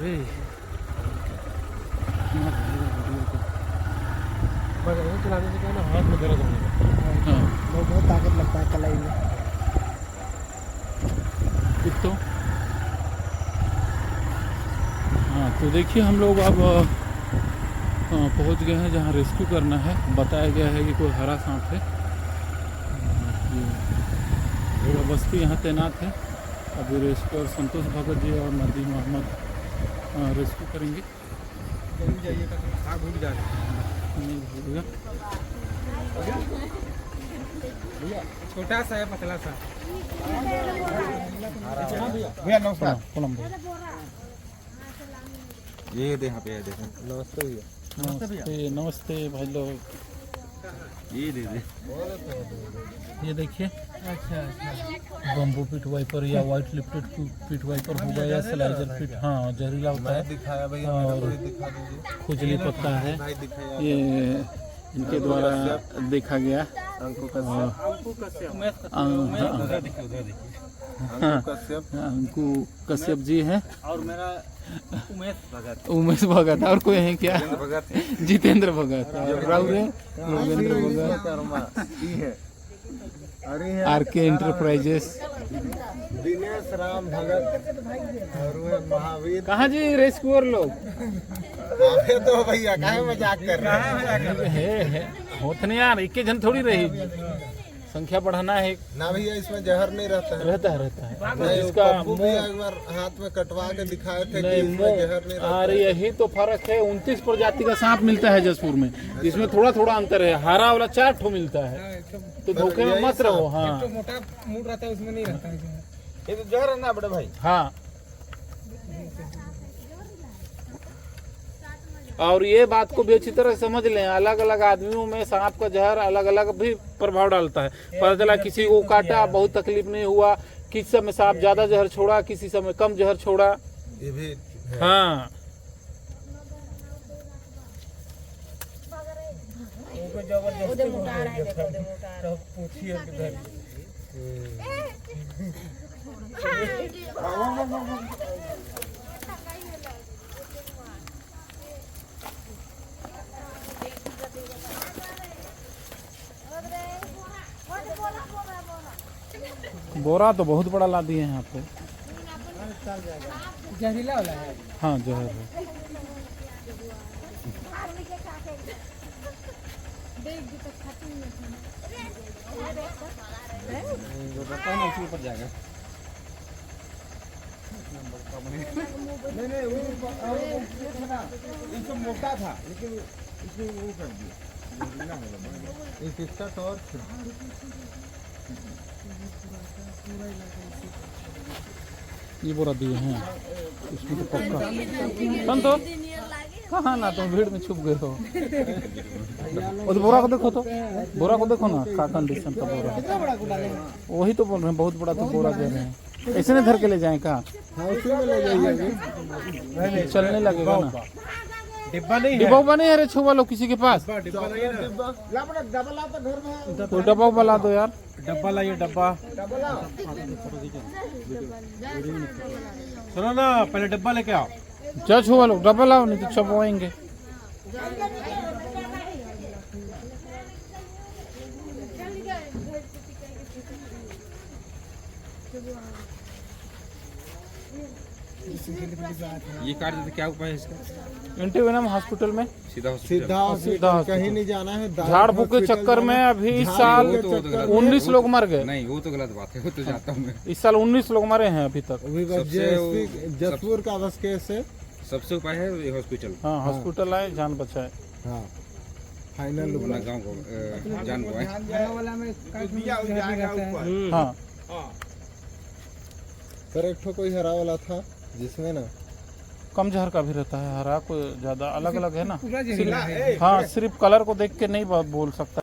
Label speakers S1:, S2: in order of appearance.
S1: रे चलाने से क्या ना हाथ में दर्द होने लगता है।
S2: बहुत ताकत लगता है कलाई में।
S1: तो हाँ, तो देखिए हम लोग अब पहुंच गए हैं जहाँ रेस्क्यू करना है। बताया गया है कि कोई हरा सांप है। ये बस्ती यहाँ तैनात है। अभी रेस्क्यू संतोष भगत जी और नदीम मोहम्मद रेस्क्यू करेंगे।
S2: जाइएगा तो आग भूल जाएगा।
S1: नहीं भूलेगा।
S2: छोटा सा है, पतला सा। भैया नमस्कार।
S3: ये दे यहाँ पे देखो।
S2: नमस्ते भैया।
S1: नमस्ते नमस्ते भाई लोग।
S3: ये दे दे।
S1: ये देखिए
S2: अच्छा अच्छा।
S1: बम्बू पिट वाइपर या वाइट लिप्टेड पिट वाइपर होगा या स्लाइजर पिट। हाँ, जहरीला होता है।
S3: दिखाया भैया,
S1: और
S3: दिखा दीजिए।
S1: खुजली पत्ता है।
S3: भाई दिखाया।
S1: ये इनके द्वारा देखा गया।
S3: अंकु
S1: कश्यप जी हैं
S2: और मेरा
S1: उमेश भगत। और कोई है क्या?
S3: भगत
S1: जितेंद्र भगत। और राहुल है योगेंद्र भगत। RK enterprises.
S3: दिनेश राम भगत और वो महावीर।
S1: कहाँ जी रेस्क्यूअर लोग?
S3: अबे तो भैया काहे मजाक कर रहे हैं?
S1: है होत नहीं यार, एक जन थोड़ी रही, संख्या बढ़ाना है।
S3: ना भैया, इसमें जहर नहीं रहता है।
S1: रहता है
S3: इसका पप्पू भी एक बार हाथ में कटवा के दिखाए थे कि इसमें जहर नहीं रहता।
S1: अरे यही तो फर्क है। 29 प्रजाति का सांप मिलता है जसपुर में, इसमें थोड़ा थोड़ा अंतर है। हरा वाला 4 ठो मिलता है, तो धोखे में मत रहो। हाँ,
S2: तो मोटा मूड रहता है, उसमें नहीं रहता है। ये तो जहर है ना बड़े भाई।
S1: हाँ। और ये बात को भी अच्छी तरह समझ लें, अलग अलग आदमियों में सांप का जहर अलग अलग भी प्रभाव डालता है। पता चला किसी को काटा, बहुत तकलीफ नहीं हुआ, किसी समय सांप ज्यादा जहर छोड़ा, किसी समय कम जहर छोड़ा।
S3: ये भी है।
S1: हाँ,
S2: पूछिए किधर।
S1: बोरा तो बहुत बड़ा ला दिए हैं यहाँ पे।
S2: जहरीला वाला है।
S1: हाँ, जहर है।
S2: ऊपर जाएगा। नहीं वो इसको मोटा था, लेकिन इसको वो कर दिया।
S3: एक इसका टॉर्च
S1: ये बोरा दिए हैं इसमें तो पक्का। तो कहाँ ना, तुम भीड़ में छुप गए हो। और बोरा को देखो, तो बोरा को देखो ना, का कंडीशन का बोरा। वही तो बोल रहे हैं, बहुत बड़ा तो बोरा दे रहे हैं। ऐसे नहीं धर के ले जाए का?
S3: हाँ, उसी में ले जाइए।
S1: चलने लगेगा ना।
S2: डिब्बा नहीं है।
S1: डिब्बा नहीं है रे छुआ लो किसी के पास?
S2: डिब्बा नहीं है।
S1: कोई डब्बा बला दो यार।
S2: डब्बा लाइए, डब्बा। सुनो ना, पहले डब्बा लेके आओ।
S1: जा छुआ लो, डब्बा लाओ, नहीं तो छपवाएंगे।
S3: ये कार्ड क्या उपाय है इसका?
S1: एंटीवेनम हॉस्पिटल में
S3: सीधा
S1: सीधा
S3: कहीं नहीं जाना है।
S1: झाड़ फूक के चक्कर में अभी इस साल 19 लोग मर गए।
S3: नहीं, वो तो गलत बात है, वो तो जाता हूँ मैं।
S1: इस साल 19 लोग मरे हैं अभी तक।
S3: जसपुर का बस केस है। सबसे उपाय है हॉस्पिटल।
S1: हाँ, हॉस्पिटल आए, जान बचाए।
S3: हाँ, फाइनल गाँव को जान को
S1: हाँ,
S3: पर एक ठो कोई हरा वाला था जिसमें ना
S1: कम जहर का भी रहता है, हरा को ज्यादा अलग अलग है ना।
S2: पूरा जहरीला है।
S1: हाँ, सिर्फ कलर को देख के नहीं बोल सकता।